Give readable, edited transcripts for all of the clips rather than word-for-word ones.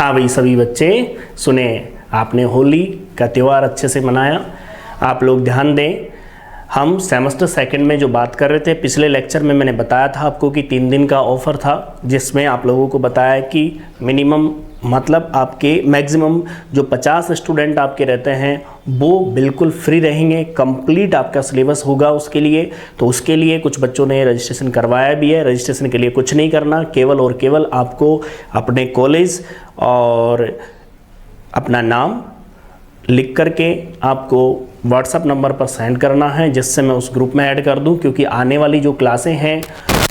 हाँ भाई सभी बच्चे सुने, आपने होली का त्यौहार अच्छे से मनाया। आप लोग ध्यान दें, हम सेमेस्टर सेकंड में जो बात कर रहे थे, पिछले लेक्चर में मैंने बताया था आपको कि 3 दिन का ऑफ़र था, जिसमें आप लोगों को बताया कि मिनिमम मतलब आपके मैक्सिमम जो 50 स्टूडेंट आपके रहते हैं वो बिल्कुल फ्री रहेंगे, कंप्लीट आपका सिलेबस होगा उसके लिए। तो उसके लिए कुछ बच्चों ने रजिस्ट्रेशन करवाया भी है। रजिस्ट्रेशन के लिए कुछ नहीं करना, केवल और केवल आपको अपने कॉलेज और अपना नाम लिख करके आपको व्हाट्सएप नंबर पर सेंड करना है, जिससे मैं उस ग्रुप में ऐड कर दूं, क्योंकि आने वाली जो क्लासें हैं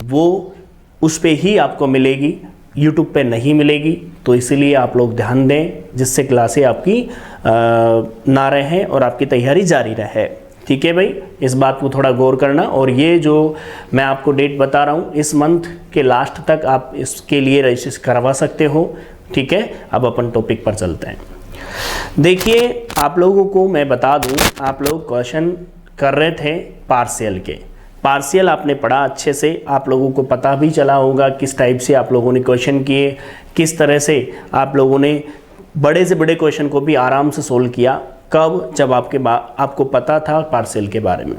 वो उस पे ही आपको मिलेगी, यूट्यूब पे नहीं मिलेगी। तो इसीलिए आप लोग ध्यान दें, जिससे क्लासें आपकी ना रहें और आपकी तैयारी जारी रहे। ठीक है भाई, इस बात को थोड़ा गौर करना। और ये जो मैं आपको डेट बता रहा हूँ, इस मंथ के लास्ट तक आप इसके लिए रजिस्ट्रेशन करवा सकते हो। ठीक है, अब अपन टॉपिक पर चलते हैं। देखिए, आप लोगों को मैं बता दूं, आप लोग क्वेश्चन कर रहे थे पार्शियल के। पार्शियल आपने पढ़ा अच्छे से, आप लोगों को पता भी चला होगा किस टाइप से आप लोगों ने क्वेश्चन किए, किस तरह से आप लोगों ने बड़े से बड़े क्वेश्चन को भी आराम से सोल्व किया। कब? जब आपको पता था पार्शियल के बारे में।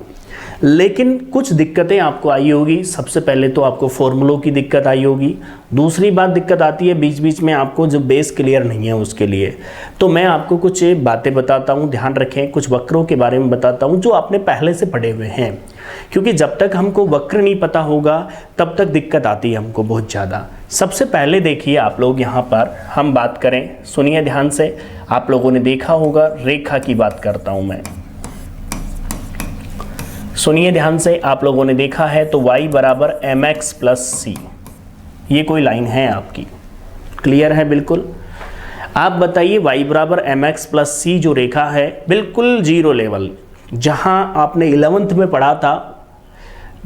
लेकिन कुछ दिक्कतें आपको आई होगी। सबसे पहले तो आपको फॉर्मूलों की दिक्कत आई होगी। दूसरी बात दिक्कत आती है बीच बीच में आपको जो बेस क्लियर नहीं है उसके लिए। तो मैं आपको कुछ बातें बताता हूँ, ध्यान रखें। कुछ वक्रों के बारे में बताता हूँ जो आपने पहले से पढ़े हुए हैं, क्योंकि जब तक हमको वक्र नहीं पता होगा तब तक दिक्कत आती है हमको बहुत ज़्यादा। सबसे पहले देखिए आप लोग, यहाँ पर हम बात करें, सुनिए ध्यान से। आप लोगों ने देखा होगा, रेखा की बात करता हूँ मैं, सुनिए ध्यान से। आप लोगों ने देखा है तो y बराबर mx प्लस सी, ये कोई लाइन है आपकी, क्लियर है बिल्कुल। आप बताइए, y बराबर mx प्लस सी जो रेखा है, बिल्कुल जीरो लेवल, जहां आपने 11th में पढ़ा था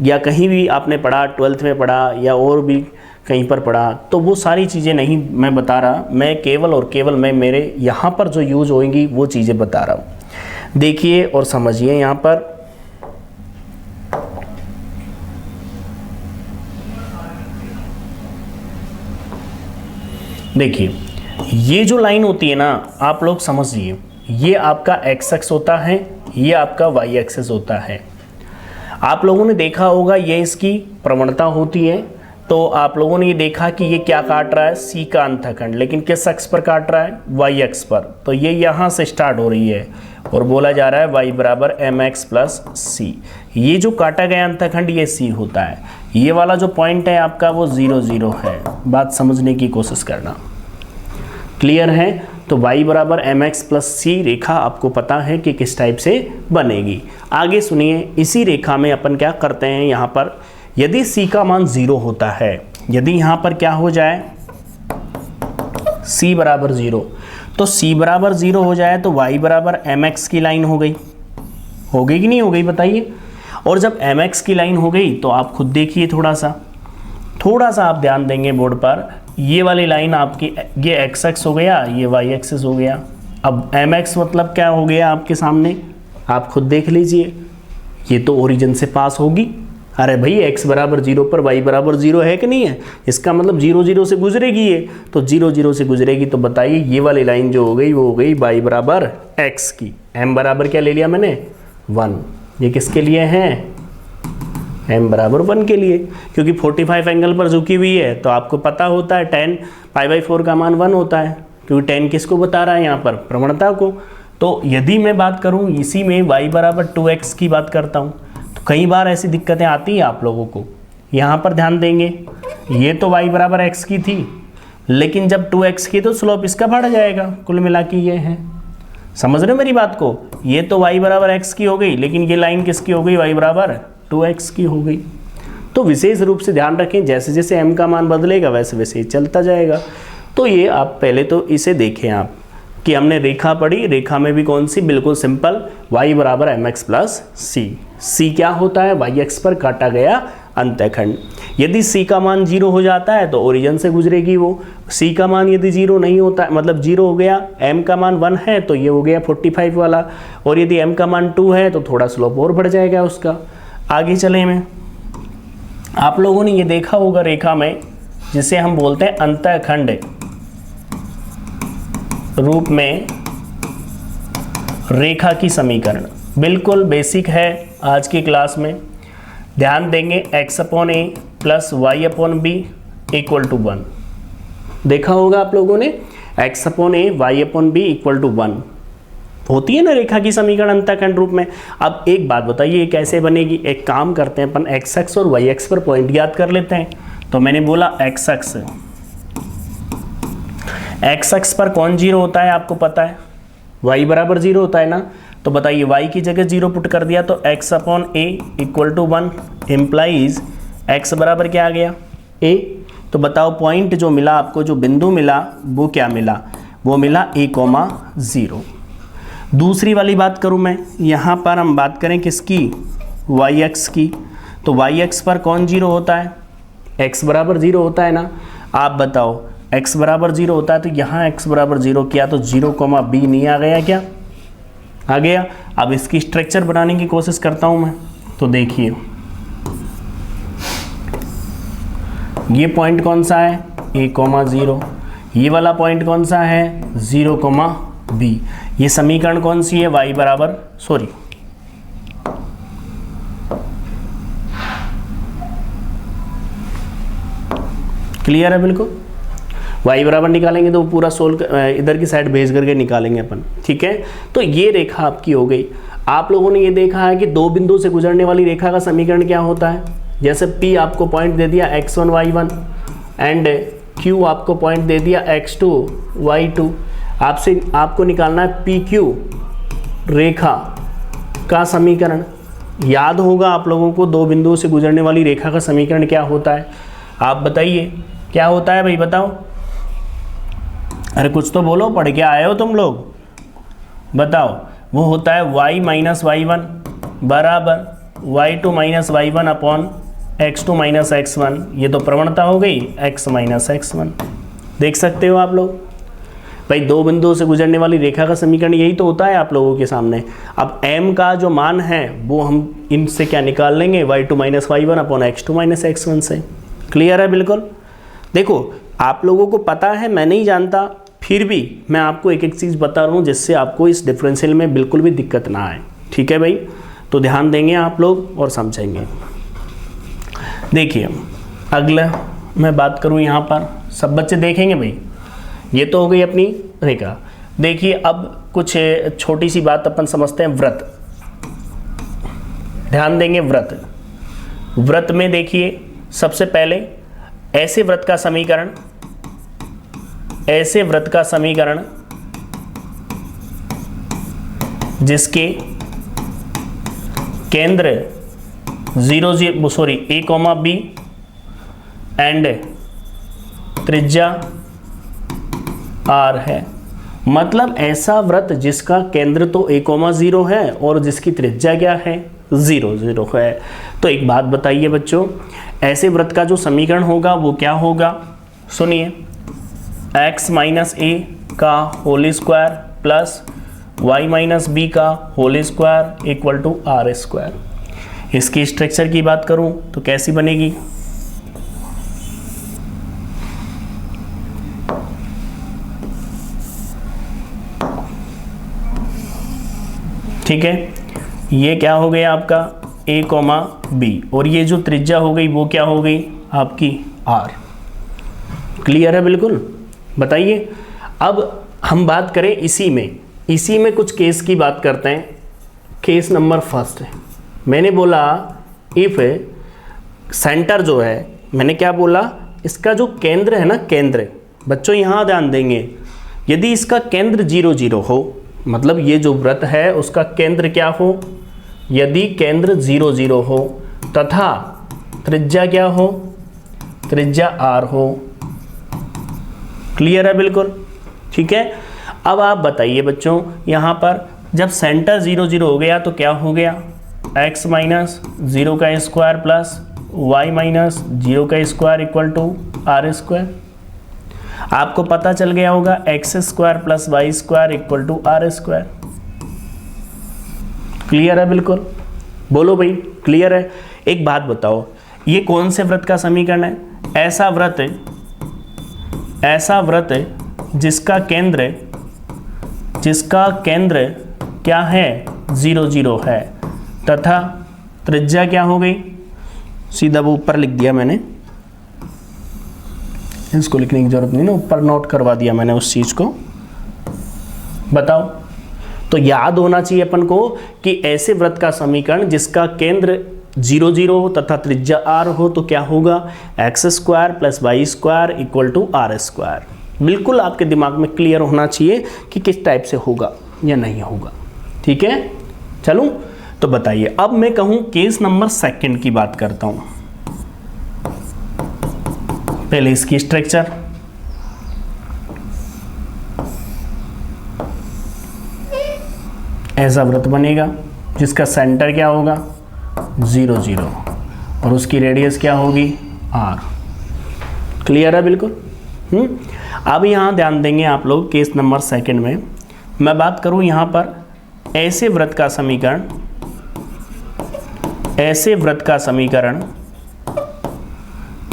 या कहीं भी आपने पढ़ा, 12th में पढ़ा या और भी कहीं पर पढ़ा, तो वो सारी चीज़ें नहीं मैं बता रहा। मैं केवल और केवल मैं मेरे यहाँ पर जो यूज होंगी वो चीज़ें बता रहा हूँ। देखिए और समझिए। यहाँ पर देखिए, ये जो लाइन होती है ना, आप लोग समझिए, ये आपका एक्स एक्स होता है, ये आपका वाई एक्सेस होता है। आप लोगों ने देखा होगा ये इसकी प्रवणता होती है। तो आप लोगों ने ये देखा कि ये क्या काट रहा है, सी का अंतखंड, लेकिन किस अक्ष पर काट रहा है, वाई अक्ष पर। तो ये यहाँ से स्टार्ट हो रही है और बोला जा रहा है वाई बराबर एम एक्स प्लस सी। ये जो काटा गया अंतखंड ये सी होता है। ये वाला जो पॉइंट है आपका वो 0 0 है। बात समझने की कोशिश करना, क्लियर है। तो y बराबर एम एक्स प्लस सी रेखा आपको पता है कि किस टाइप से बनेगी। आगे सुनिए, इसी रेखा में अपन क्या करते हैं, यहाँ पर यदि c का मान 0 होता है, यदि यहाँ पर क्या हो जाए, c बराबर 0, तो c बराबर 0 हो जाए तो y बराबर एम एक्स की लाइन हो गई कि नहीं हो गई, बताइए। और जब एम एक्स की लाइन हो गई तो आप खुद देखिए, थोड़ा सा आप ध्यान देंगे बोर्ड पर, ये वाली लाइन आपकी, ये एक्स एक्स हो गया, ये वाई एक्सेस हो गया। अब एम एक्स मतलब क्या हो गया आपके सामने, आप खुद देख लीजिए, ये तो ओरिजिन से पास होगी। अरे भाई, x बराबर 0 पर y बराबर 0 है कि नहीं है, इसका मतलब 0 0 से गुजरेगी ये, तो 0 0 से गुजरेगी। तो बताइए, ये वाली लाइन जो हो गई वो हो गई y बराबर x की। m बराबर क्या ले लिया मैंने, 1। ये किसके लिए है, m बराबर 1 के लिए, क्योंकि 45 एंगल पर झुकी हुई है। तो आपको पता होता है tan π/4 का मान 1 होता है, क्योंकि tan किसको बता रहा है यहाँ पर, प्रवणता को। तो यदि मैं बात करूँ इसी में y बराबर 2x की बात करता हूँ, तो कई बार ऐसी दिक्कतें आती हैं आप लोगों को। यहाँ पर ध्यान देंगे, ये तो y बराबर x की थी, लेकिन जब 2x की तो स्लोप इसका बढ़ जाएगा, कुल मिला के ये है। समझ रहे हो मेरी बात को, ये तो y बराबर x की हो गई, लेकिन ये लाइन किसकी हो गई, y बराबर 2x की हो गई। तो विशेष रूप से ध्यान रखें, जैसे जैसे m का मान बदलेगा वैसे वैसे ही चलता जाएगा। तो ये आप पहले तो इसे देखें आप कि हमने रेखा पढ़ी, रेखा में भी कौन सी, बिल्कुल सिंपल, y बराबर एम एक्स प्लस सी। सी क्या होता है, y एक्स पर काटा गया अंतखंड। यदि c का मान 0 हो जाता है तो ओरिजिन से गुजरेगी वो। c का मान यदि 0 नहीं होता है, मतलब 0 हो गया, m का मान 1 है तो ये हो गया 45 वाला, और यदि m का मान 2 है तो थोड़ा स्लोप और बढ़ जाएगा उसका। आगे चले में, आप लोगों ने ये देखा होगा रेखा में, जिसे हम बोलते हैं अंतखंड, रूप में रेखा की समीकरण, बिल्कुल बेसिक है आज की क्लास में। ध्यान देंगे x upon a plus y upon b equal to 1। देखा होगा आप लोगों ने, x upon a y upon b equal to 1 होती है ना रेखा की समीकरण अंतःखंड रूप में। अब एक बात बताइए ये कैसे बनेगी। एक काम करते हैं अपन, एक्स एक्स और वाई एक्स पर पॉइंट याद कर लेते हैं। तो मैंने बोला एक्स एक्स पर कौन जीरो होता है आपको पता है, y बराबर जीरो होता है ना। तो बताइए y की जगह जीरो पुट कर दिया तो x upon a equal to 1 implies x बराबर क्या आ गया a। तो बताओ पॉइंट जो मिला आपको, जो बिंदु मिला वो क्या मिला, वो मिला a,0। दूसरी वाली बात करूं मैं, यहाँ पर हम बात करें किसकी, yx की। तो yx पर कौन जीरो होता है, x बराबर जीरो होता है ना। आप बताओ x बराबर जीरो होता है तो यहाँ x बराबर जीरो किया तो 0,b नहीं आ गया क्या, आ गया। अब इसकी स्ट्रक्चर बनाने की कोशिश करता हूँ मैं। तो देखिए ये पॉइंट कौन सा है, a,0। ये वाला पॉइंट कौन सा है, 0,b। ये समीकरण कौन सी है, y बराबर क्लियर है बिल्कुल। y बराबर निकालेंगे तो पूरा सोल्व इधर की साइड भेज करके निकालेंगे अपन, ठीक है। तो ये रेखा आपकी हो गई। आप लोगों ने ये देखा है कि दो बिंदु से गुजरने वाली रेखा का समीकरण क्या होता है। जैसे P आपको पॉइंट दे दिया x1 y1 एंड Q आपको पॉइंट दे दिया x2 y2। आपको निकालना है PQ रेखा का समीकरण। याद होगा आप लोगों को दो बिंदुओं से गुजरने वाली रेखा का समीकरण क्या होता है, आप बताइए क्या होता है भाई, बताओ। अरे कुछ तो बोलो, पढ़ के आए हो तुम लोग, बताओ। वो होता है y माइनस y1 बराबर y2 minus y1 upon x2 minus x1। ये तो प्रवणता हो गई x माइनस x1। देख सकते हो आप लोग भाई, दो बिंदुओं से गुजरने वाली रेखा का समीकरण यही तो होता है आप लोगों के सामने। अब m का जो मान है वो हम इनसे क्या निकाल लेंगे, y2 minus y1 upon x2 minus x1 से। क्लियर है बिल्कुल। देखो आप लोगों को पता है, मैं नहीं जानता, फिर भी मैं आपको एक एक चीज़ बता रहा हूँ जिससे आपको इस डिफरेंशियल में बिल्कुल भी दिक्कत ना आए, ठीक है भाई। तो ध्यान देंगे आप लोग और समझेंगे। देखिए अगला मैं बात करूँ यहाँ पर, सब बच्चे देखेंगे भाई। ये तो हो गई अपनी रेखा। देखिए अब कुछ छोटी सी बात अपन समझते हैं, व्रत। ध्यान देंगे व्रत। व्रत में देखिए सबसे पहले ऐसे व्रत का समीकरण, ऐसे व्रत का समीकरण जिसके केंद्र a,b एंड त्रिज्या r है। मतलब ऐसा व्रत जिसका केंद्र तो a,0 है और जिसकी त्रिज्या क्या है, 0,0 है। तो एक बात बताइए बच्चों, ऐसे व्रत का जो समीकरण होगा वो क्या होगा, सुनिए। x माइनस ए का whole square plus y minus b का whole square equal to r square. इसकी स्ट्रक्चर की बात करूं तो कैसी बनेगी, ठीक है। ये क्या हो गया आपका a,b और ये जो त्रिज्या हो गई वो क्या हो गई आपकी r। क्लियर है बिल्कुल। बताइए अब हम बात करें इसी में कुछ केस की बात करते हैं। केस नंबर फर्स्ट है, मैंने बोला इफ सेंटर जो है, मैंने क्या बोला, इसका जो केंद्र है ना, केंद्र बच्चों यहाँ ध्यान देंगे, यदि इसका केंद्र 0,0 हो, मतलब ये जो व्रत है उसका केंद्र क्या हो, यदि केंद्र 0,0 हो तथा त्रिज्या क्या हो, त्रिज्या r हो। क्लियर है बिल्कुल, ठीक है। अब आप बताइए बच्चों, यहाँ पर जब सेंटर 0,0 हो गया तो क्या हो गया, x माइनस 0 का स्क्वायर प्लस y माइनस 0 का square equal to r square. आपको पता चल गया होगा x square plus y square equal to r square. Clear है बिल्कुल, बोलो भाई क्लियर है। एक बात बताओ, ये कौन से व्रत का समीकरण है, ऐसा व्रत जिसका केंद्र जिसका केंद्र क्या है 0 0 है तथा त्रिज्या क्या हो गई, सीधा वो ऊपर लिख दिया मैंने, इसको लिखने की जरूरत नहीं ना, ऊपर नोट करवा दिया मैंने उस चीज को। बताओ, तो याद होना चाहिए अपन को कि ऐसे वृत्त का समीकरण जिसका केंद्र 0 0 हो तथा त्रिज्या r हो तो क्या होगा, x² + y² = r²। बिल्कुल आपके दिमाग में क्लियर होना चाहिए कि किस टाइप से होगा या नहीं होगा। ठीक है, चलूं तो बताइए। अब मैं कहूं केस नंबर 2 की बात करता हूं। पहले इसकी स्ट्रक्चर, ऐसा वृत्त बनेगा जिसका सेंटर क्या होगा 0 0 और उसकी रेडियस क्या होगी r। क्लियर है बिल्कुल। अब यहाँ ध्यान देंगे आप लोग, केस नंबर 2 में मैं बात करूँ यहाँ पर ऐसे वृत्त का समीकरण, ऐसे वृत्त का समीकरण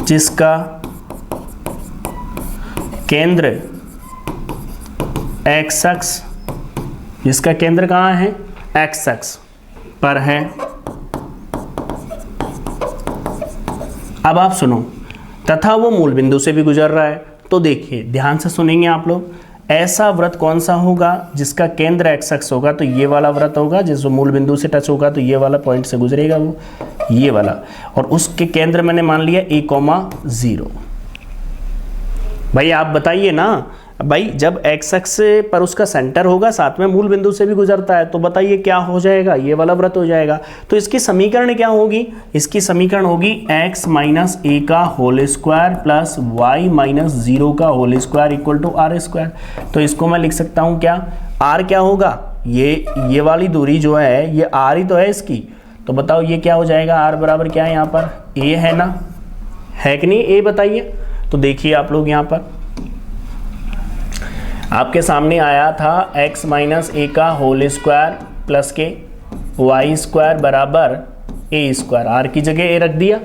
जिसका केंद्र x अक्ष, जिसका केंद्र कहाँ है x अक्ष पर है। अब आप सुनो, तथा वो मूल बिंदु से भी गुजर रहा है। तो देखिए ध्यान से सुनेंगे आप लोग, ऐसा वृत्त कौन सा होगा जिसका केंद्र x अक्ष होगा, तो ये वाला वृत्त होगा। जिस मूल बिंदु से टच होगा तो ये वाला पॉइंट से गुजरेगा वो, ये वाला, और उसके केंद्र मैंने मान लिया a, 0। भाई आप बताइए ना भाई, जब x अक्ष पर उसका सेंटर होगा साथ में मूल बिंदु से भी गुजरता है, तो बताइए क्या हो जाएगा, ये वाला वृत्त हो जाएगा। तो इसकी समीकरण क्या होगी, इसकी समीकरण होगी x - a का होल स्क्वायर प्लस y - 0 का whole square equal to r²। तो इसको मैं लिख सकता हूँ क्या, r क्या होगा, ये वाली दूरी जो है ये r ही तो है इसकी। तो बताओ ये क्या हो जाएगा, r बराबर क्या है यहाँ पर a है ना, है कि नहीं a, बताइए। तो देखिए आप लोग यहाँ पर आपके सामने आया था x - a का होल स्क्वायर प्लस के y² बराबर a², r की जगह a रख दिया।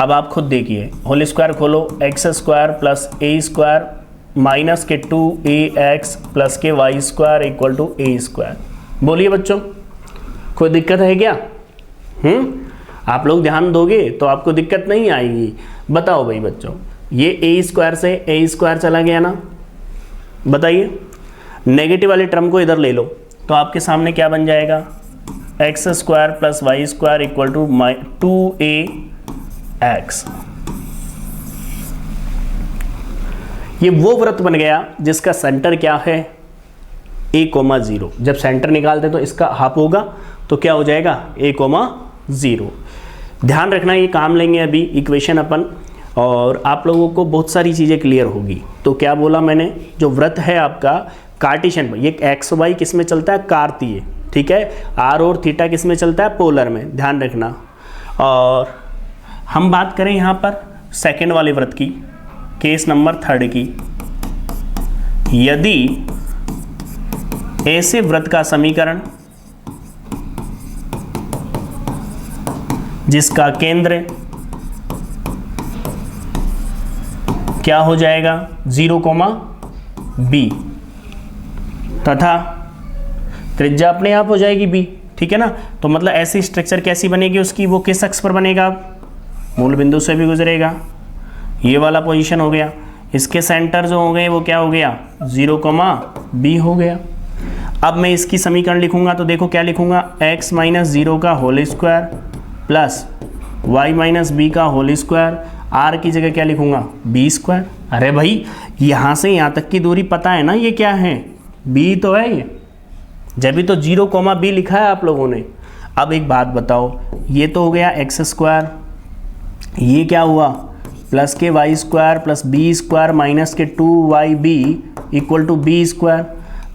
अब आप खुद देखिए, होल स्क्वायर खोलो, x² प्लस a² माइनस के 2ax प्लस के y² इक्वल टू a²। बोलिए बच्चों, कोई दिक्कत है क्या? आप लोग ध्यान दोगे तो आपको दिक्कत नहीं आएगी। बताओ भाई बच्चों, ये a² से a² चला गया ना, बताइए। नेगेटिव वाले टर्म को इधर ले लो तो आपके सामने क्या बन जाएगा, x² plus y² equal to 2ax। ये वो वृत्त बन गया जिसका सेंटर क्या है a, 0। जब सेंटर निकालते तो इसका हाफ होगा तो क्या हो जाएगा a, 0। ध्यान रखना, ये काम लेंगे अभी इक्वेशन अपन, और आप लोगों को बहुत सारी चीज़ें क्लियर होगी। तो क्या बोला मैंने, जो वृत्त है आपका कार्टेशियन में, ये एक्स वाई किस में चलता है, कार्तीय, ठीक है। आर और थीटा किस में चलता है, पोलर में, ध्यान रखना। और हम बात करें यहाँ पर सेकंड वाले वृत्त की, केस नंबर 3 की। यदि ऐसे वृत्त का समीकरण जिसका केंद्र क्या हो जाएगा 0, b तथा त्रिज्या अपने आप हो जाएगी b, ठीक है ना। तो मतलब ऐसी स्ट्रक्चर कैसी बनेगी उसकी, वो किस अक्ष पर बनेगा, मूल बिंदु से भी गुजरेगा, ये वाला पोजीशन हो गया। इसके सेंटर जो हो गए वो क्या हो गया 0, b हो गया। अब मैं इसकी समीकरण लिखूंगा तो देखो क्या लिखूंगा, x - 0 का whole square plus y - b का होल स्क्वायर, r की जगह क्या लिखूंगा b²। अरे भाई यहाँ से यहाँ तक की दूरी पता है ना, ये क्या है b तो है ये, जब भी तो 0, b लिखा है आप लोगों ने। अब एक बात बताओ, ये तो हो गया x², ये क्या हुआ प्लस के y² प्लस b² माइनस के 2yb equal to b²।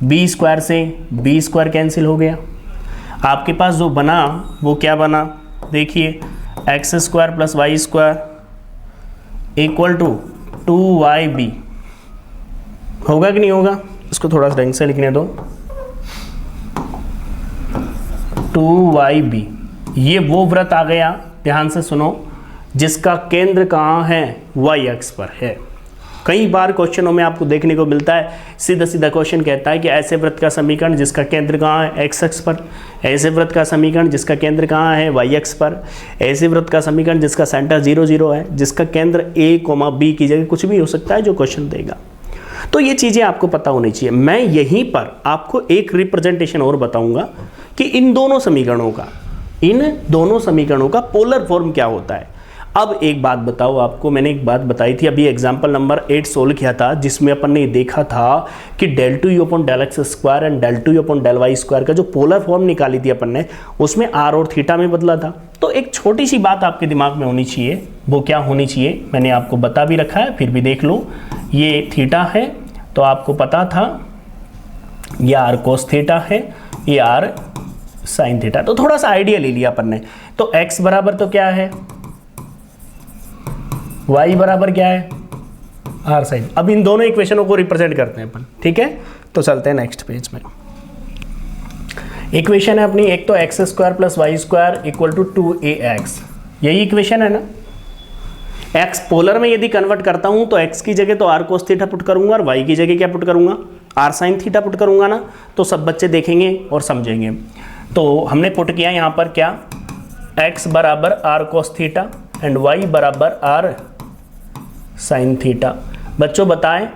b² से b² कैंसिल हो गया। आपके पास जो बना वो क्या बना, देखिए x² plus y² equal to 2yb होगा कि नहीं होगा, इसको थोड़ा सा ढंग से लिखने दो, 2yb। ये वो वृत्त आ गया, ध्यान से सुनो, जिसका केंद्र कहाँ है y अक्ष पर है। कई बार क्वेश्चनों में आपको देखने को मिलता है, सीधा सीधा क्वेश्चन कहता है कि ऐसे वृत्त का समीकरण जिसका केंद्र कहाँ है, एक्स अक्ष पर, ऐसे वृत्त का समीकरण जिसका केंद्र कहाँ है, वाई अक्ष पर, ऐसे वृत्त का समीकरण जिसका सेंटर 0 0 है, जिसका केंद्र ए कोमा बी की जगह कुछ भी हो सकता है जो क्वेश्चन देगा। तो ये चीज़ें आपको पता होनी चाहिए। मैं यहीं पर आपको एक रिप्रेजेंटेशन और बताऊंगा कि इन दोनों समीकरणों का पोलर फॉर्म क्या होता है। अब एक बात बताओ आपको, मैंने एक बात बताई थी अभी, एग्जाम्पल नंबर 8 सोल्व किया था, जिसमें अपन ने देखा था कि del 2u upon del x square and del 2u upon del y square का जो पोलर फॉर्म निकाली थी अपन ने, उसमें r और थीटा में बदला था। तो एक छोटी सी बात आपके दिमाग में होनी चाहिए, वो क्या होनी चाहिए, मैंने आपको बता भी रखा है, फिर भी देख लो। ये थीटा है तो आपको पता था ये r cos थीटा है, ये r sin थीटा, तो थोड़ा सा आइडिया ले लिया अपन ने। तो x बराबर तो क्या है, y बराबर क्या है, r sin। अब इन दोनों इक्वेशनों को रिप्रेजेंट करते हैं अपन, ठीक है। तो चलते हैं नेक्स्ट पेज में। इक्वेशन है अपनी, एक तो x square plus y square equal to 2ax, यही इक्वेशन है ना। x पोलर में यदि कन्वर्ट करता हूं तो x की जगह तो r cos थीटा पुट करूंगा और y की जगह क्या पुट करूंगा, r sin थीटा पुट करूंगा ना। तो सब बच्चे देखेंगे और समझेंगे। तो हमने पुट किया यहाँ पर क्या, x बराबर r cos theta and y बराबर r sin थीटा। बच्चों बताएं,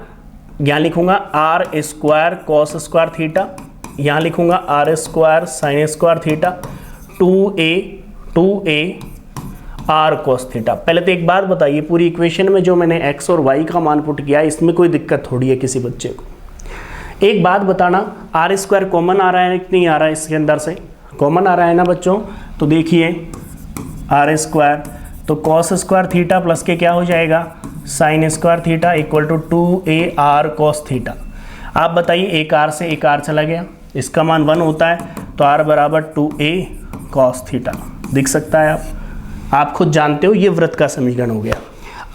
यहाँ लिखूंगा r square cos square theta, यहाँ लिखूंगा r square sin square theta, 2a r cos theta. पहले तो एक बात बताइए, पूरी इक्वेशन में जो मैंने x और y का मान पुट किया, इसमें कोई दिक्कत थोड़ी है किसी बच्चे को। एक बात बताना, r स्क्वायर कॉमन आ रहा है कि नहीं आ रहा है, इसके अंदर से कॉमन आ रहा है ना बच्चों। तो देखिए r स्क्वायर तो cos स्क्वायर थीटा प्लस के क्या हो जाएगा, sin square theta equal to 2ar cos theta. आप बताइए, एक r से एक r चला गया, इसका मान 1 होता है, तो r बराबर 2a cos थीटा दिख सकता है। आप खुद जानते हो ये वृत्त का समीकरण हो गया।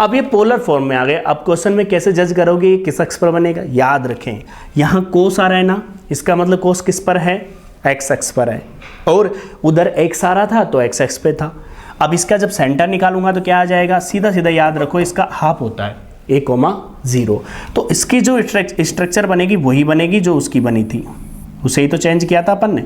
अब ये पोलर फॉर्म में आ गया। अब क्वेश्चन में कैसे जज करोगे, ये किस अक्ष पर बनेगा, याद रखें यहाँ कोस आ रहा है ना, इसका मतलब कोस किस पर है, एक्स अक्ष पर है, और उधर एक्स आ रहा था तो एक्स अक्ष पे था। अब इसका जब सेंटर निकालूंगा तो क्या आ जाएगा, सीधा सीधा याद रखो, इसका हाफ होता है a,0। तो इसकी जो स्ट्रक्चर बनेगी वही बनेगी जो उसकी बनी थी, उसे ही तो चेंज किया था अपन ने।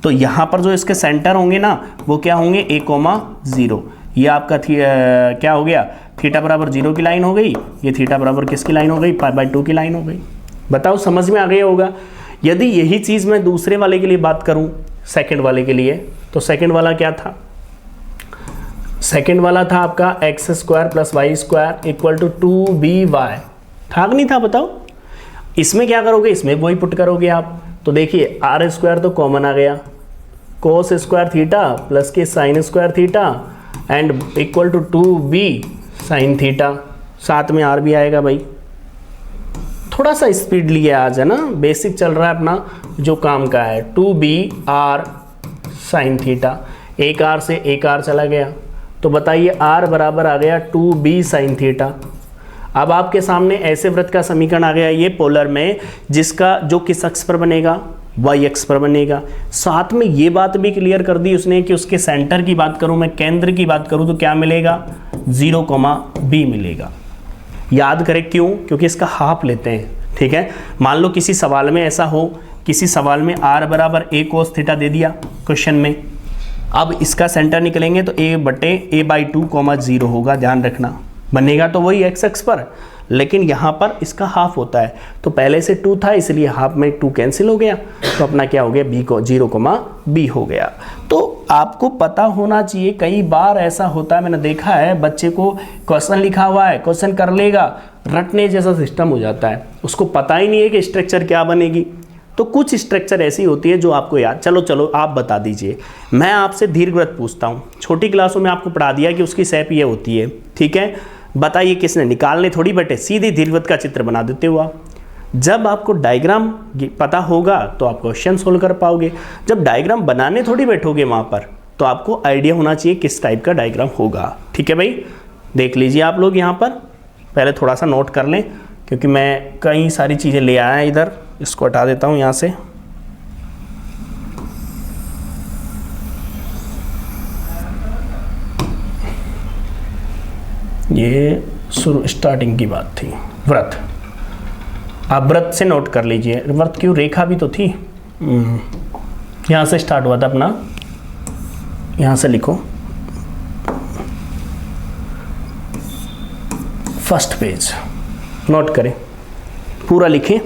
तो यहाँ पर जो इसके सेंटर होंगे ना वो क्या होंगे, a,0। ये आपका क्या हो गया, थीटा बराबर 0 की लाइन हो गई, ये थीटा बराबर किसकी लाइन हो गई, π/2 की लाइन हो गई। बताओ समझ में आ गया होगा। यदि यही चीज़ मैं दूसरे वाले के लिए बात करूँ, सेकंड वाले के लिए, तो सेकंड वाला क्या था, सेकंड वाला था आपका x square plus y square equal to 2by, था कि नहीं था, बताओ। इसमें क्या करोगे, इसमें वही पुट करोगे आप। तो देखिए r स्क्वायर तो कॉमन आ गया, cos स्क्वायर थीटा प्लस के sin square theta and equal to 2b sin theta, साथ में r भी आएगा भाई। थोड़ा सा स्पीड लिए आज है ना, बेसिक चल रहा है अपना जो काम का है, 2b r sin थीटा, एक r से एक r चला गया, तो बताइए r बराबर आ गया 2b sin थीटा। अब आपके सामने ऐसे वृत्त का समीकरण आ गया ये पोलर में, जिसका जो किस अक्ष पर बनेगा, y अक्ष पर बनेगा। साथ में ये बात भी क्लियर कर दी उसने कि उसके सेंटर की बात करूं, मैं केंद्र की बात करूं तो क्या मिलेगा, 0,b मिलेगा। याद करें क्यों, क्योंकि इसका हाफ लेते हैं, ठीक है। मान लो किसी सवाल में ऐसा हो, किसी सवाल में r बराबर a cos थीटा दे दिया क्वेश्चन में, अब इसका सेंटर निकलेंगे तो a/2, 0 होगा, ध्यान रखना। बनेगा तो वही x अक्ष पर, लेकिन यहाँ पर इसका हाफ होता है, तो पहले से 2 था इसलिए हाफ में 2 कैंसिल हो गया, तो अपना क्या हो गया, b को 0,b हो गया। तो आपको पता होना चाहिए, कई बार ऐसा होता है, मैंने देखा है बच्चे को क्वेश्चन लिखा हुआ है, क्वेश्चन कर लेगा, रटने जैसा सिस्टम हो जाता है, उसको पता ही नहीं है कि स्ट्रक्चर क्या बनेगी। तो कुछ स्ट्रक्चर ऐसी होती है जो आपको याद, चलो आप बता दीजिए। मैं आपसे दीर्घवृत्त पूछता हूँ, छोटी क्लासों में आपको पढ़ा दिया कि उसकी शेप ये होती है, ठीक है। बताइए किसने, निकालने थोड़ी बैठे, सीधे दीर्घवृत्त का चित्र बना देते हो आप। जब आपको डायग्राम पता होगा तो आप क्वेश्चन सोल्व कर पाओगे, जब डायग्राम बनाने थोड़ी बैठोगे वहाँ पर, तो आपको आइडिया होना चाहिए किस टाइप का डायग्राम होगा, ठीक है भाई। देख लीजिए आप लोग यहाँ पर, पहले थोड़ा सा नोट कर लें क्योंकि मैं कई सारी चीज़ें ले आया इधर, इसको हटा देता हूँ यहाँ से। ये शुरू स्टार्टिंग की बात थी व्रत। आप व्रत से नोट कर लीजिए, व्रत क्यों, रेखा भी तो थी। यहाँ से स्टार्ट हुआ था अपना, यहाँ से लिखो फर्स्ट पेज, नोट करें, पूरा लिखें।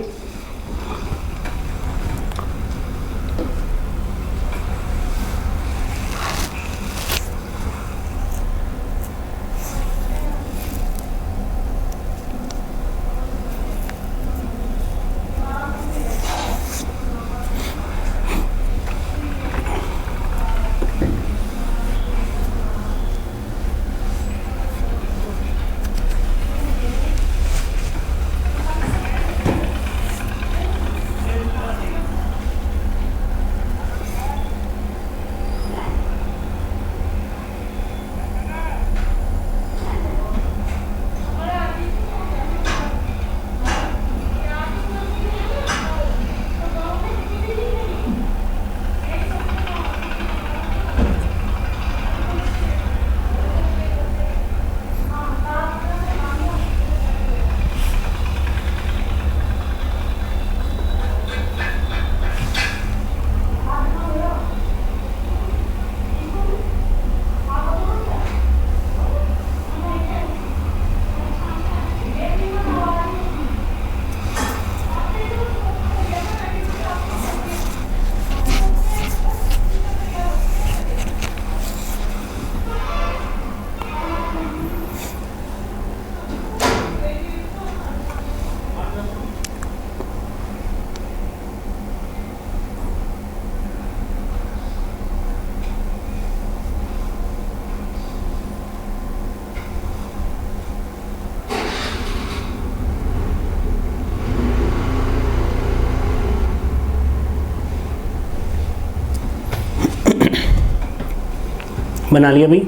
बना लिया भाई,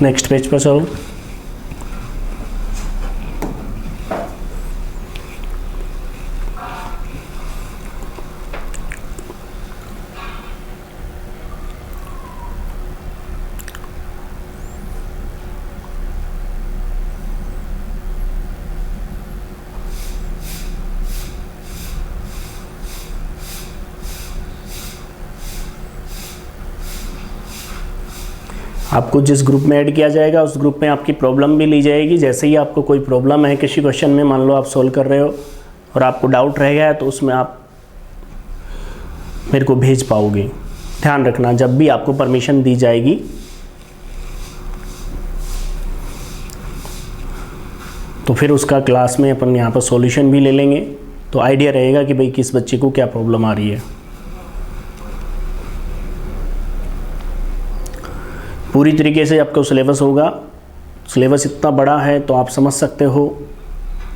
नेक्स्ट पेज पर चलो। आपको जिस ग्रुप में ऐड किया जाएगा उस ग्रुप में आपकी प्रॉब्लम भी ली जाएगी। जैसे ही आपको कोई प्रॉब्लम है किसी क्वेश्चन में, मान लो आप सॉल्व कर रहे हो और आपको डाउट रह गया है, तो उसमें आप मेरे को भेज पाओगे। ध्यान रखना, जब भी आपको परमिशन दी जाएगी तो फिर उसका क्लास में अपन यहाँ पर सॉल्यूशन भी ले लेंगे, तो आइडिया रहेगा कि भाई किस बच्चे को क्या प्रॉब्लम आ रही है। पूरी तरीके से आपका सिलेबस होगा। सिलेबस इतना बड़ा है तो आप समझ सकते हो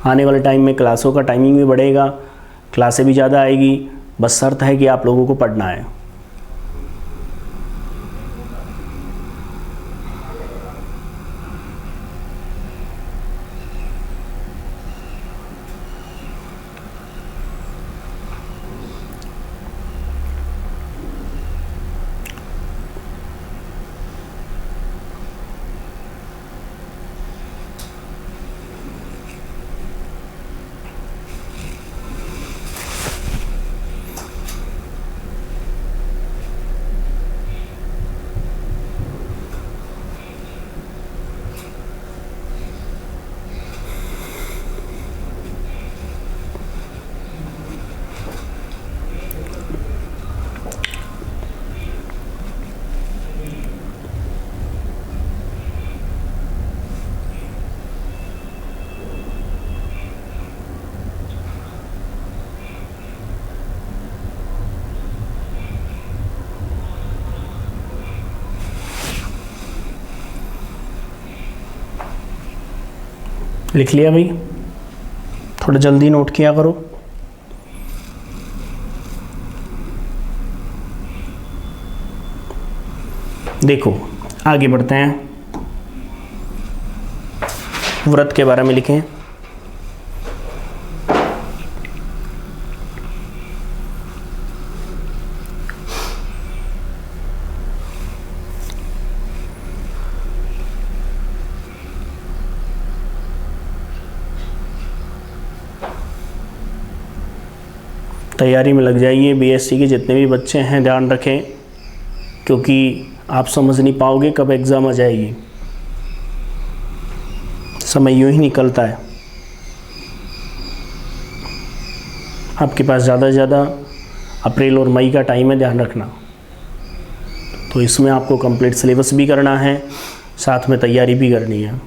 आने वाले टाइम में क्लासों का टाइमिंग भी बढ़ेगा, क्लासें भी ज़्यादा आएगी। बस शर्त है कि आप लोगों को पढ़ना है। लिख लिया भाई, थोड़ा जल्दी नोट किया करो। देखो आगे बढ़ते हैं, व्रत के बारे में लिखें। तैयारी में लग जाइए। बीएससी के जितने भी बच्चे हैं ध्यान रखें, क्योंकि आप समझ नहीं पाओगे कब एग्ज़ाम आ जाएगी, समय यूँ ही निकलता है। आपके पास ज़्यादा से ज़्यादा अप्रैल और मई का टाइम है, ध्यान रखना। तो इसमें आपको कंप्लीट सिलेबस भी करना है, साथ में तैयारी भी करनी है।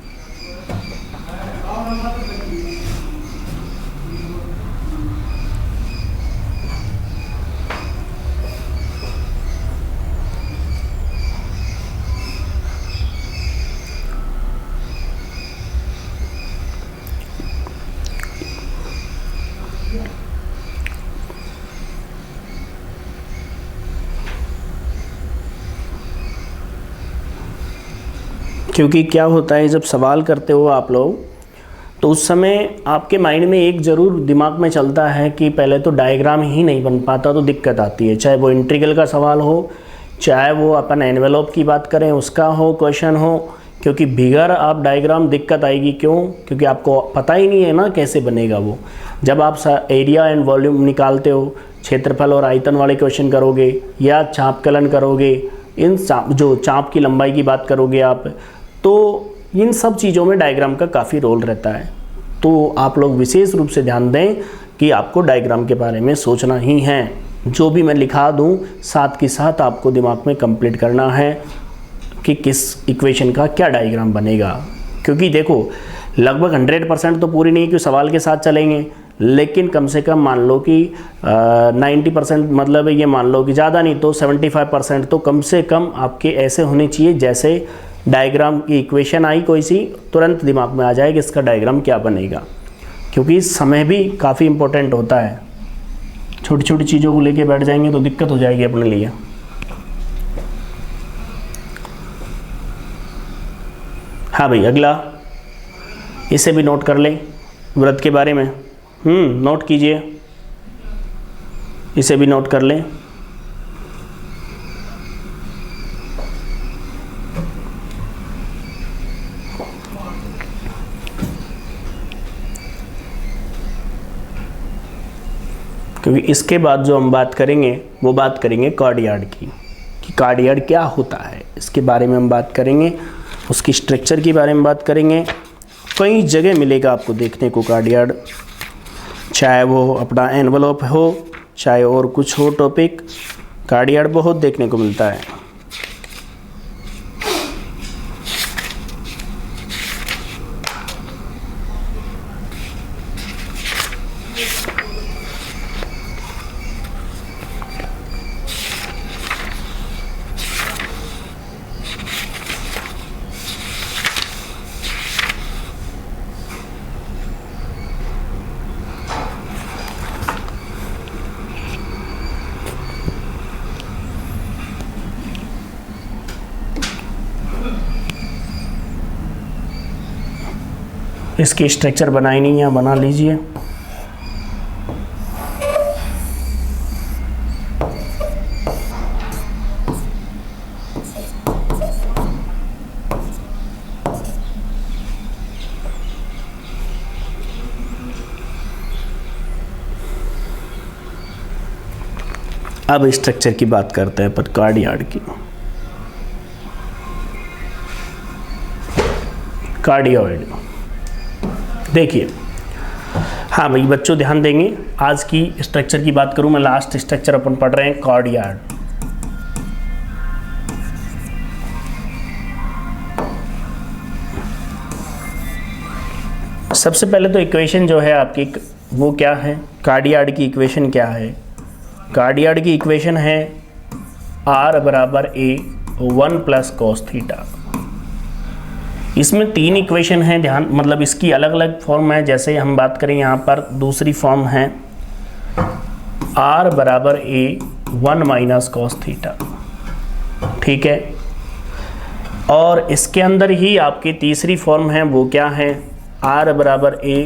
क्योंकि क्या होता है, जब सवाल करते हो आप लोग तो उस समय आपके माइंड में एक ज़रूर दिमाग में चलता है कि पहले तो डायग्राम ही नहीं बन पाता तो दिक्कत आती है। चाहे वो इंटीग्रल का सवाल हो, चाहे वो अपन एनवेलप की बात करें उसका हो क्वेश्चन हो, क्योंकि बिगर आप डायग्राम दिक्कत आएगी। क्यों? क्योंकि आपको पता ही नहीं है ना कैसे बनेगा वो। जब आप एरिया एंड वॉल्यूम निकालते हो, क्षेत्रफल और आयतन वाले क्वेश्चन करोगे या चापकलन करोगे, इन जो चाप की लंबाई की बात करोगे आप, तो इन सब चीज़ों में डायग्राम का काफ़ी रोल रहता है। तो आप लोग विशेष रूप से ध्यान दें कि आपको डायग्राम के बारे में सोचना ही है। जो भी मैं लिखा दूं साथ के साथ आपको दिमाग में कंप्लीट करना है कि किस इक्वेशन का क्या डायग्राम बनेगा। क्योंकि देखो लगभग 100% तो पूरी नहीं कि सवाल के साथ चलेंगे, लेकिन कम से कम मान लो कि 90% मतलब ये मान लो कि ज़्यादा नहीं तो 75% तो कम से कम आपके ऐसे होने चाहिए जैसे डायग्राम की इक्वेशन आई कोई सी, तुरंत दिमाग में आ जाए कि इसका डायग्राम क्या बनेगा। क्योंकि समय भी काफ़ी इम्पोर्टेंट होता है। छोटी छोटी चीज़ों को लेके बैठ जाएंगे तो दिक्कत हो जाएगी अपने लिए। हाँ भाई, अगला इसे भी नोट कर लें, व्रत के बारे में नोट कीजिए, इसे भी नोट कर लें। क्योंकि इसके बाद जो हम बात करेंगे वो बात करेंगे कार्डियाड की, कि कार्डियाड क्या होता है, इसके बारे में हम बात करेंगे। उसकी स्ट्रक्चर के बारे में बात करेंगे। कई जगह मिलेगा आपको देखने को कार्डियाड, चाहे वो अपना एनवलप हो चाहे और कुछ हो टॉपिक, कार्डियाड बहुत देखने को मिलता है। इसकी स्ट्रक्चर बनाई नहीं है, बना लीजिए। अब स्ट्रक्चर की बात करते हैं पर कार्डियाड की। कार्डियोइड देखिए, हाँ भाई बच्चों ध्यान देंगे। आज की स्ट्रक्चर की बात करूं मैं, लास्ट स्ट्रक्चर अपन पढ़ रहे हैं कार्डियाड। सबसे पहले तो इक्वेशन जो है आपकी वो क्या है, कार्डियाड की इक्वेशन क्या है? कार्डियाड की इक्वेशन है R बराबर A 1 प्लस कॉस थीटा। इसमें 3 इक्वेशन हैं, ध्यान मतलब इसकी अलग अलग फॉर्म है। जैसे हम बात करें यहाँ पर दूसरी फॉर्म है R बराबर A 1 माइनस कॉस थीटा, ठीक है। और इसके अंदर ही आपकी तीसरी फॉर्म है वो क्या है, R बराबर A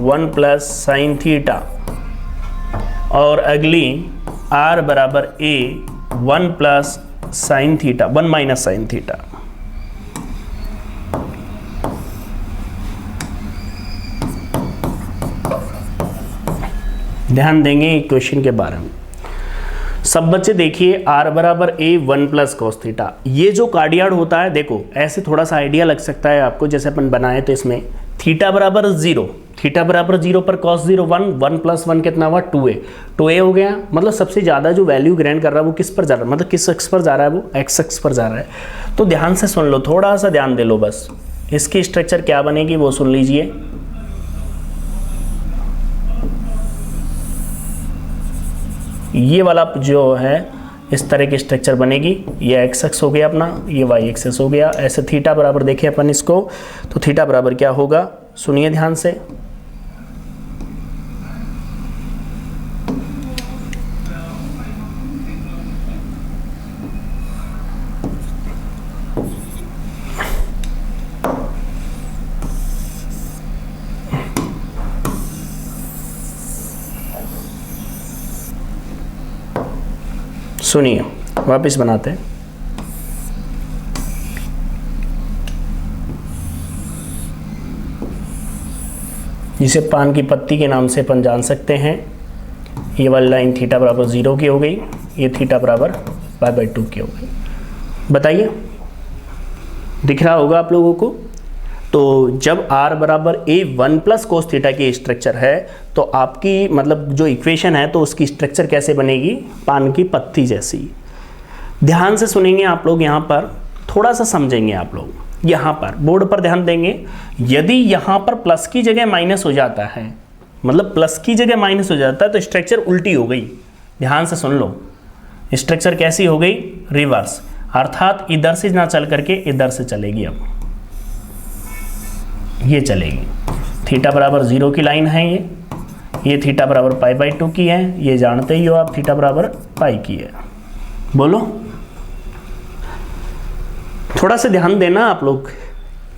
1 प्लस साइन थीटा, और अगली R बराबर A 1 plus sine theta 1 minus sine theta. ध्यान देंगे इक्वेशन के बारे में। सब बच्चे देखिए r बराबर a 1 प्लस कॉस थीटा, ये जो कार्डियड होता है, देखो ऐसे थोड़ा सा आइडिया लग सकता है आपको, जैसे अपन बनाए तो इसमें थीटा बराबर 0, थीटा बराबर 0 पर कॉस 0 1, 1 प्लस 1 कितना हुआ 2a, 2a हो गया। मतलब सबसे ज़्यादा जो वैल्यू ग्रहण कर रहा है वो किस पर जा रहा है, मतलब किस अक्ष पर जा रहा है, वो एक्स अक्ष पर जा रहा है। तो ध्यान से सुन लो, थोड़ा सा ध्यान दे लो बस, इसकी स्ट्रक्चर क्या बनेगी वो सुन लीजिए। ये वाला जो है इस तरह की स्ट्रक्चर बनेगी, ये एक्स एक्स हो गया अपना, ये वाई एक्सेस हो गया। ऐसे थीटा बराबर देखें अपन इसको, तो थीटा बराबर क्या होगा, सुनिए ध्यान से। सुनिए वापस बनाते हैं। जिसे पान की पत्ती के नाम से अपन जान सकते हैं। ये वाली लाइन थीटा बराबर 0 की हो गई, ये थीटा बराबर π/2 की हो गई। बताइए दिख रहा होगा आप लोगों को। तो जब r बराबर a 1 प्लस कोस थीटा की स्ट्रक्चर है, तो आपकी मतलब जो इक्वेशन है तो उसकी स्ट्रक्चर कैसे बनेगी, पान की पत्ती जैसी। ध्यान से सुनेंगे आप लोग, यहाँ पर थोड़ा सा समझेंगे आप लोग। यहाँ पर बोर्ड पर ध्यान देंगे, यदि यहाँ पर प्लस की जगह माइनस हो जाता है, मतलब प्लस की जगह माइनस हो जाता है, तो स्ट्रक्चर उल्टी हो गई। ध्यान से सुन लो, स्ट्रक्चर कैसी हो गई, रिवर्स, अर्थात इधर से ना चल करके इधर से चलेगी। अब ये चलेगी, थीटा बराबर 0 की लाइन है ये थीटा बराबर π/2 की है, ये जानते ही हो आप, थीटा बराबर पाई की है। बोलो, थोड़ा सा ध्यान देना आप लोग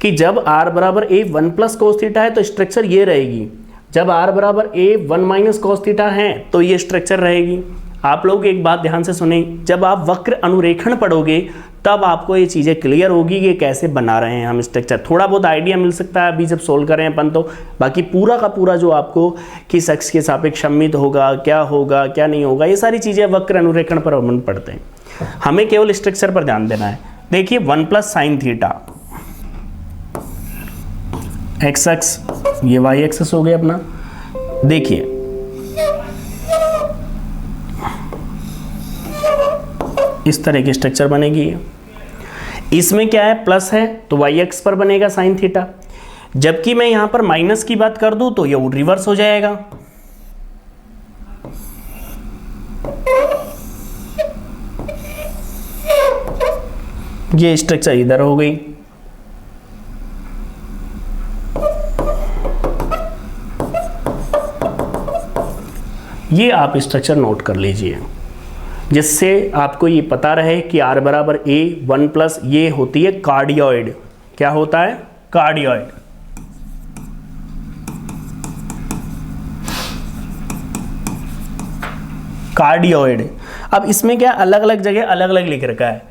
कि जब r बराबर a 1 प्लस कोस थीटा है तो स्ट्रक्चर ये रहेगी, जब r बराबर a 1 माइनस कोस थीटा है तो ये स्ट्रक्चर रहेगी। आप लोग एक बात ध्यान से सुने, जब आप वक्र अनुरेखण पढ़ोगे तब आपको ये चीज़ें क्लियर होगी कि कैसे बना रहे हैं हम स्ट्रक्चर। थोड़ा बहुत आइडिया मिल सकता है अभी जब सोल्व करें अपन, तो बाकी पूरा का पूरा जो आपको किस अक्ष के सापेक्ष सममित होगा, क्या नहीं होगा, ये सारी चीज़ें वक्र अनुरेखण पर अपन पढ़ते हैं। हमें केवल स्ट्रक्चर पर ध्यान देना है। देखिए 1 प्लस साइन थीटा, एक्स अक्ष, ये वाई एक्सेस हो गया अपना। देखिए इस तरह की स्ट्रक्चर बनेगी। इसमें क्या है, प्लस है तो वाई एक्स पर बनेगा साइन थीटा, जबकि मैं यहां पर माइनस की बात कर दूं तो ये रिवर्स हो जाएगा। ये स्ट्रक्चर इधर हो गई। ये आप स्ट्रक्चर नोट कर लीजिए, जिससे आपको ये पता रहे कि r बराबर a 1 प्लस ये होती है कार्डियोइड। क्या होता है, कार्डियोइड। कार्डियोइड। अब इसमें क्या अलग अलग जगह अलग अलग लिख रखा है,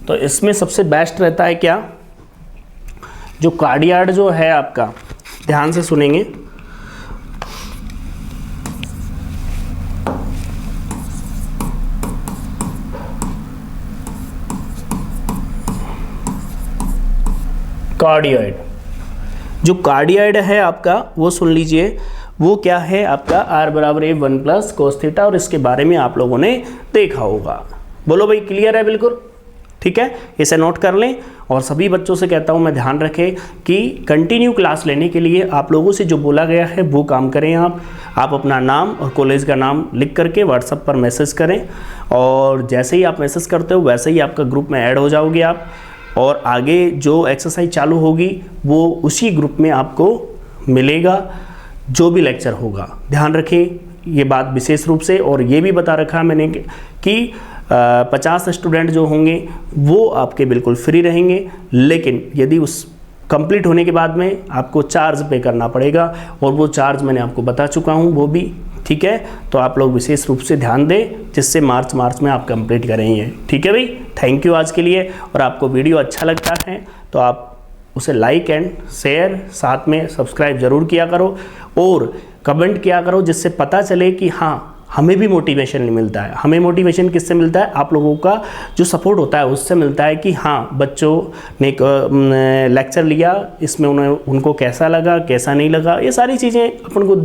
तो इसमें सबसे बेस्ट रहता है क्या, जो कार्डियोइड जो है आपका, ध्यान से सुनेंगे, कार्डियोइड। जो कार्डियोइड है आपका वो सुन लीजिए, वो क्या है आपका r बराबर a 1 प्लस कोस थीटा, और इसके बारे में आप लोगों ने देखा होगा। बोलो भाई, क्लियर है बिल्कुल, ठीक है, इसे नोट कर लें। और सभी बच्चों से कहता हूं मैं, ध्यान रखें कि कंटिन्यू क्लास लेने के लिए आप लोगों से जो बोला गया है वो काम करें। आप अपना नाम और कॉलेज का नाम लिख करके व्हाट्सएप पर मैसेज करें, और जैसे ही आप मैसेज करते हो वैसे ही आपका ग्रुप में ऐड हो जाओगे आप, और आगे जो एक्सरसाइज चालू होगी वो उसी ग्रुप में आपको मिलेगा, जो भी लेक्चर होगा। ध्यान रखें ये बात विशेष रूप से, और ये भी बता रखा मैंने कि 50 स्टूडेंट जो होंगे वो आपके बिल्कुल फ्री रहेंगे, लेकिन यदि उस कंप्लीट होने के बाद में आपको चार्ज पे करना पड़ेगा, और वो चार्ज मैंने आपको बता चुका हूँ वो भी, ठीक है। तो आप लोग विशेष रूप से ध्यान दें, जिससे मार्च में आप कंप्लीट करेंगे, ठीक है भाई। थैंक यू आज के लिए। और आपको वीडियो अच्छा लगता है तो आप उसे लाइक एंड शेयर, साथ में सब्सक्राइब ज़रूर किया करो और कमेंट किया करो, जिससे पता चले कि हाँ हमें भी मोटिवेशन मिलता है। हमें मोटिवेशन किससे मिलता है? आप लोगों का जो सपोर्ट होता है उससे मिलता है कि हाँ बच्चों ने लेक्चर लिया, इसमें उनको कैसा लगा, कैसा नहीं लगा, ये सारी चीज़ें अपन को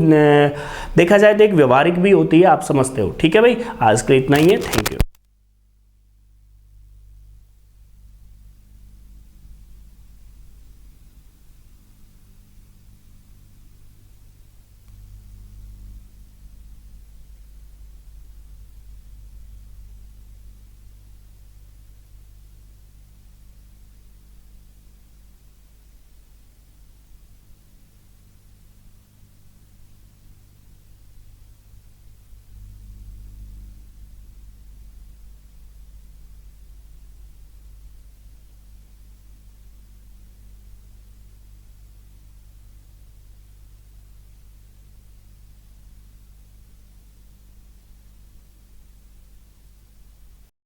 देखा जाए तो एक व्यवहारिक भी होती है, आप समझते हो। ठीक है भाई, आज के लिए इतना ही है। Thank you.